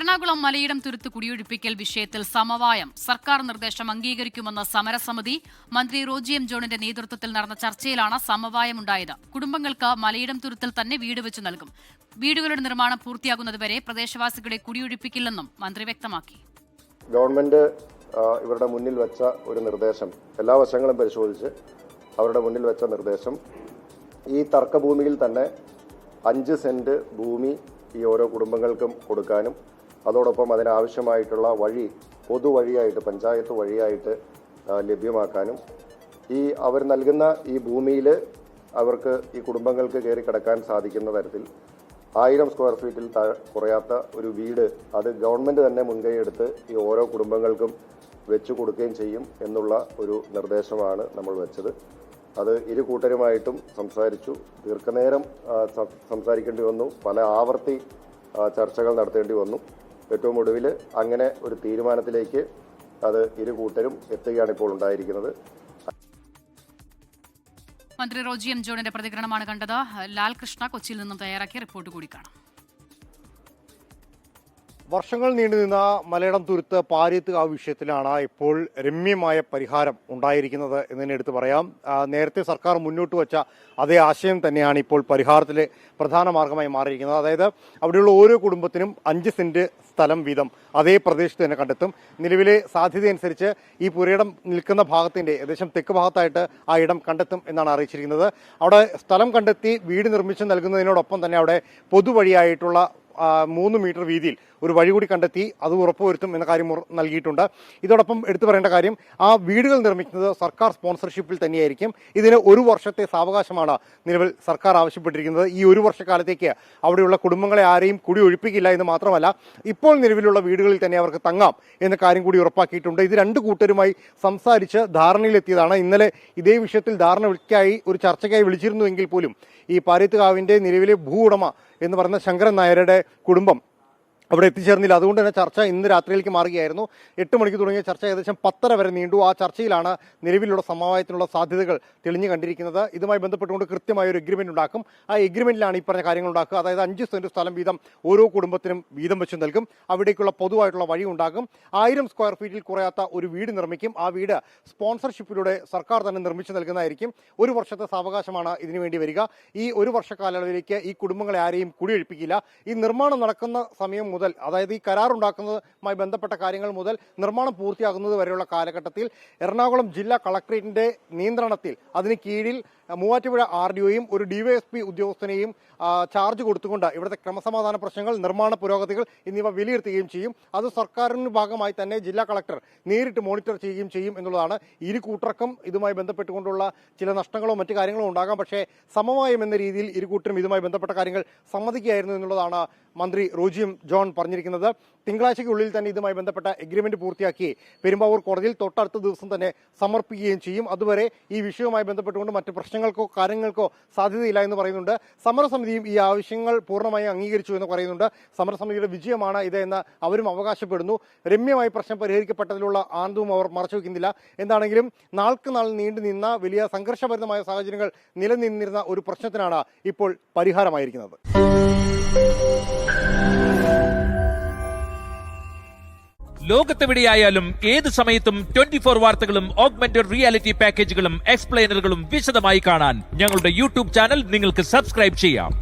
എറണാകുളം മലയിടം തുരുത്ത് കുടിയൊഴിപ്പിക്കൽ വിഷയത്തിൽ സമവായം സർക്കാർ നിർദ്ദേശം അംഗീകരിക്കുമെന്ന സമരസമിതി മന്ത്രി റോജി എം ജോണിന്റെ നേതൃത്വത്തിൽ നടന്ന ചർച്ചയിലാണ് സമവായമുണ്ടായത്. കുടുംബങ്ങൾക്ക് മലയിടം തുരുത്തിൽ തന്നെ വീട് വെച്ച് നൽകും. വീടുകളുടെ നിർമ്മാണം പൂർത്തിയാകുന്നതുവരെ പ്രദേശവാസികളെ കുടിയൊഴിപ്പിക്കില്ലെന്നും മന്ത്രി വ്യക്തമാക്കി. ഗവൺമെന്റ് ഇവരുടെ മുന്നിൽ വെച്ച ഒരു നിർദ്ദേശം, എല്ലാ വശങ്ങളും പരിശോധിച്ച് അവരുടെ മുന്നിൽ വെച്ച നിർദ്ദേശം, ഈ തർക്കഭൂമിയിൽ തന്നെ 5 സെന്റ് ഭൂമി ഈ ഓരോ കുടുംബങ്ങൾക്കും കൊടുക്കാനും അതോടൊപ്പം അതിനാവശ്യമായിട്ടുള്ള വഴി പൊതുവഴിയായിട്ട് പഞ്ചായത്ത് വഴിയായിട്ട് ലഭ്യമാക്കാനും അവർ നൽകുന്ന ഈ ഭൂമിയിൽ അവർക്ക് ഈ കുടുംബങ്ങൾക്ക് കയറി കിടക്കാൻ സാധിക്കുന്ന തരത്തിൽ 1000 സ്ക്വയർ ഫീറ്റിൽ കുറയാത്ത ഒരു വീട് അത് ഗവൺമെന്റ് തന്നെ മുൻകൈയെടുത്ത് ഈ ഓരോ കുടുംബങ്ങൾക്കും വെച്ചു കൊടുക്കുകയും ചെയ്യും എന്നുള്ള ഒരു നിർദ്ദേശമാണ് നമ്മൾ വെച്ചത്. അത് ഇരു കൂട്ടരുമായിട്ടും സംസാരിച്ചു. ദീർഘനേരം സംസാരിക്കേണ്ടി വന്നു. പല ആവർത്തി ചർച്ചകൾ നടത്തേണ്ടി വന്നു. ഏറ്റവും ഒടുവിൽ അങ്ങനെ ഒരു തീരുമാനത്തിലേക്ക് അത് ഇരു കൂട്ടരും എത്തുകയാണ് ഇപ്പോൾ ഉണ്ടായിരിക്കുന്നത്. മന്ത്രി റോജി എം ജോണിന്റെ പ്രതികരണമാണ് കണ്ടത്. ലാൽകൃഷ്ണ കൊച്ചിയിൽ നിന്നും തയ്യാറാക്കിയ റിപ്പോർട്ട് കൂടി കാണാം. വർഷങ്ങൾ നീണ്ടുനിന്ന മലയിടം തുരുത്ത് പാരിയത്തുകാവ് വിഷയത്തിലാണ് ഇപ്പോൾ രമ്യമായ പരിഹാരം ഉണ്ടായിരിക്കുന്നത് എന്നതിനെ എടുത്ത് പറയാം. നേരത്തെ സർക്കാർ മുന്നോട്ട് വെച്ച അതേ ആശയം തന്നെയാണ് ഇപ്പോൾ പരിഹാരത്തിലെ പ്രധാന മാർഗമായി മാറിയിരിക്കുന്നത്. അതായത് അവിടെയുള്ള ഓരോ കുടുംബത്തിനും 5 സെന്റ് സ്ഥലം വീതം അതേ പ്രദേശത്ത് തന്നെ കണ്ടെത്തും. നിലവിലെ സാധ്യതയനുസരിച്ച് ഈ പുരയിടം നിൽക്കുന്ന ഭാഗത്തിന്റെ ഏകദേശം തെക്ക് ഭാഗത്തായിട്ട് ആ ഇടം കണ്ടെത്തും എന്നാണ് അറിയിച്ചിരിക്കുന്നത്. അവിടെ സ്ഥലം കണ്ടെത്തി വീട് നിർമ്മിച്ച് നൽകുന്നതിനോടൊപ്പം തന്നെ അവിടെ പൊതുവഴിയായിട്ടുള്ള 3 മീറ്റർ വീതിയിൽ ഒരു വഴി കൂടി കണ്ടെത്തി അത് ഉറപ്പുവരുത്തും എന്ന കാര്യം നൽകിയിട്ടുണ്ട്. ഇതോടൊപ്പം എടുത്തു പറയേണ്ട കാര്യം, ആ വീടുകൾ നിർമ്മിക്കുന്നത് സർക്കാർ സ്പോൺസർഷിപ്പിൽ തന്നെയായിരിക്കും. ഇതിന് 1 വർഷത്തെ സാവകാശമാണ് നിലവിൽ സർക്കാർ ആവശ്യപ്പെട്ടിരിക്കുന്നത്. ഈ 1 വർഷക്കാലത്തേക്ക് അവിടെയുള്ള കുടുംബങ്ങളെ ആരെയും കുടിയൊഴിപ്പിക്കില്ല എന്ന് മാത്രമല്ല, ഇപ്പോൾ നിലവിലുള്ള വീടുകളിൽ തന്നെ അവർക്ക് തങ്ങാം എന്ന കാര്യം കൂടി ഉറപ്പാക്കിയിട്ടുണ്ട്. ഇത് 2 കൂട്ടരുമായി സംസാരിച്ച് ധാരണയിലെത്തിയതാണ്. ഇന്നലെ ഇതേ വിഷയത്തിൽ ധാരണയ്ക്കായി ഒരു ചർച്ചയ്ക്കായി വിളിച്ചിരുന്നുവെങ്കിൽ പോലും ഈ പാരിയത്തുകാവിന്റെ നിലവിലെ ഭൂ ഉടമ എന്ന് പറയുന്ന ശങ്കരൻ നായരുടെ കുടുംബം അവിടെ എത്തിച്ചേർന്നില്ല. അതുകൊണ്ട് തന്നെ ചർച്ച ഇന്ന് രാത്രിയിലേക്ക് മാറുകയായിരുന്നു. 8 മണിക്ക് തുടങ്ങിയ ചർച്ച ഏകദേശം 10:30 വരെ നീണ്ടു. ആ ചർച്ചയിലാണ് നിലവിലുള്ള സമവായത്തിനുള്ള സാധ്യതകൾ തെളിഞ്ഞു കണ്ടിരിക്കുന്നത്. ഇതുമായി ബന്ധപ്പെട്ടുകൊണ്ട് കൃത്യമായ ഒരു എഗ്രിമെന്റ് ഉണ്ടാക്കും. ആ എഗ്രിമെന്റിലാണ് ഈ പറഞ്ഞ കാര്യങ്ങൾ ഉണ്ടാക്കുക. അതായത് 5 സെന്റ് സ്ഥലം വീതം ഓരോ കുടുംബത്തിനും വീതം വെച്ച് നൽകും. അവിടേക്കുള്ള പൊതുവായിട്ടുള്ള വഴി ഉണ്ടാകും. 1000 സ്ക്വയർ ഫീറ്റിൽ കുറയാത്ത ഒരു വീട് നിർമ്മിക്കും. ആ വീട് സ്പോൺസർഷിപ്പിലൂടെ സർക്കാർ തന്നെ നിർമ്മിച്ചു നൽകുന്നതായിരിക്കും. 1 വർഷത്തെ സാവകാശമാണ് ഇതിനുവേണ്ടി വരിക. ഈ 1 വർഷ കാലയളവിലേക്ക് ഈ കുടുംബങ്ങളെ ആരെയും കുടിയൊഴിപ്പിക്കില്ല. ഈ നിർമ്മാണം നടക്കുന്ന സമയം മുതൽ, അതായത് ഈ കരാറുണ്ടാക്കുന്നതുമായി ബന്ധപ്പെട്ട കാര്യങ്ങൾ മുതൽ നിർമ്മാണം പൂർത്തിയാകുന്നത് വരെയുള്ള കാലഘട്ടത്തിൽ എറണാകുളം ജില്ലാ കളക്ടറേറ്റിന്റെ നിയന്ത്രണത്തിൽ അതിന് കീഴിൽ മൂവാറ്റുപുഴ RDOയും ഒരു DYSP ഉദ്യോഗസ്ഥനെയും ചാർജ് കൊടുത്തുകൊണ്ട് ഇവിടുത്തെ ക്രമസമാധാന പ്രശ്നങ്ങൾ, നിർമ്മാണ പുരോഗതികൾ എന്നിവ വിലയിരുത്തുകയും ചെയ്യും. അത് സർക്കാരിന് ഭാഗമായി തന്നെ ജില്ലാ കളക്ടർ നേരിട്ട് മോണിറ്റർ ചെയ്യുകയും ചെയ്യും എന്നുള്ളതാണ്. ഇരു കൂട്ടർക്കും ഇതുമായി ബന്ധപ്പെട്ടുകൊണ്ടുള്ള ചില നഷ്ടങ്ങളോ മറ്റു കാര്യങ്ങളോ ഉണ്ടാകാം. പക്ഷേ സമവായം എന്ന രീതിയിൽ ഇരു കൂട്ടരും ഇതുമായി ബന്ധപ്പെട്ട കാര്യങ്ങൾ സമ്മതിക്കുകയായിരുന്നു എന്നുള്ളതാണ് മന്ത്രി റോജി എം ജോൺ പറഞ്ഞിരിക്കുന്നത്. തിങ്കളാഴ്ചയ്ക്കുള്ളിൽ തന്നെ ഇതുമായി ബന്ധപ്പെട്ട എഗ്രിമെന്റ് പൂർത്തിയാക്കി പെരുമ്പാവൂർ കോടതിയിൽ തൊട്ടടുത്ത ദിവസം തന്നെ സമർപ്പിക്കുകയും ചെയ്യും. അതുവരെ ഈ വിഷയവുമായി ബന്ധപ്പെട്ടുകൊണ്ട് മറ്റ് പ്രശ്നങ്ങൾക്കോ കാര്യങ്ങൾക്കോ സാധ്യതയില്ല എന്ന് പറയുന്നുണ്ട്. സമരസമിതിയും ഈ ആവശ്യങ്ങൾ പൂർണ്ണമായി അംഗീകരിച്ചു എന്ന് പറയുന്നുണ്ട്. സമരസമിതിയുടെ വിജയമാണ് ഇത് എന്ന് അവരും അവകാശപ്പെടുന്നു. രമ്യമായി പ്രശ്നം പരിഹരിക്കപ്പെട്ടതിലുള്ള ആനന്ദവും അവർ മറച്ചുവെക്കുന്നില്ല. എന്താണെങ്കിലും നാൾക്ക് നാൾ നീണ്ടുനിന്ന വലിയ സംഘർഷഭരിതമായ സാഹചര്യങ്ങൾ നിലനിന്നിരുന്ന ഒരു പ്രശ്നത്തിനാണ് ഇപ്പോൾ പരിഹാരമായിരിക്കുന്നത്. ലോകത്തെവിടെയായാലും ഏത് സമയത്തും 24 വാർത്തകളും ഓഗ്മെന്റഡ് റിയാലിറ്റി പാക്കേജുകളും എക്സ്പ്ലെയിനറുകളും വിശദമായി കാണാൻ ഞങ്ങളുടെ YouTube ചാനൽ നിങ്ങൾക്ക് സബ്സ്ക്രൈബ് ചെയ്യാം.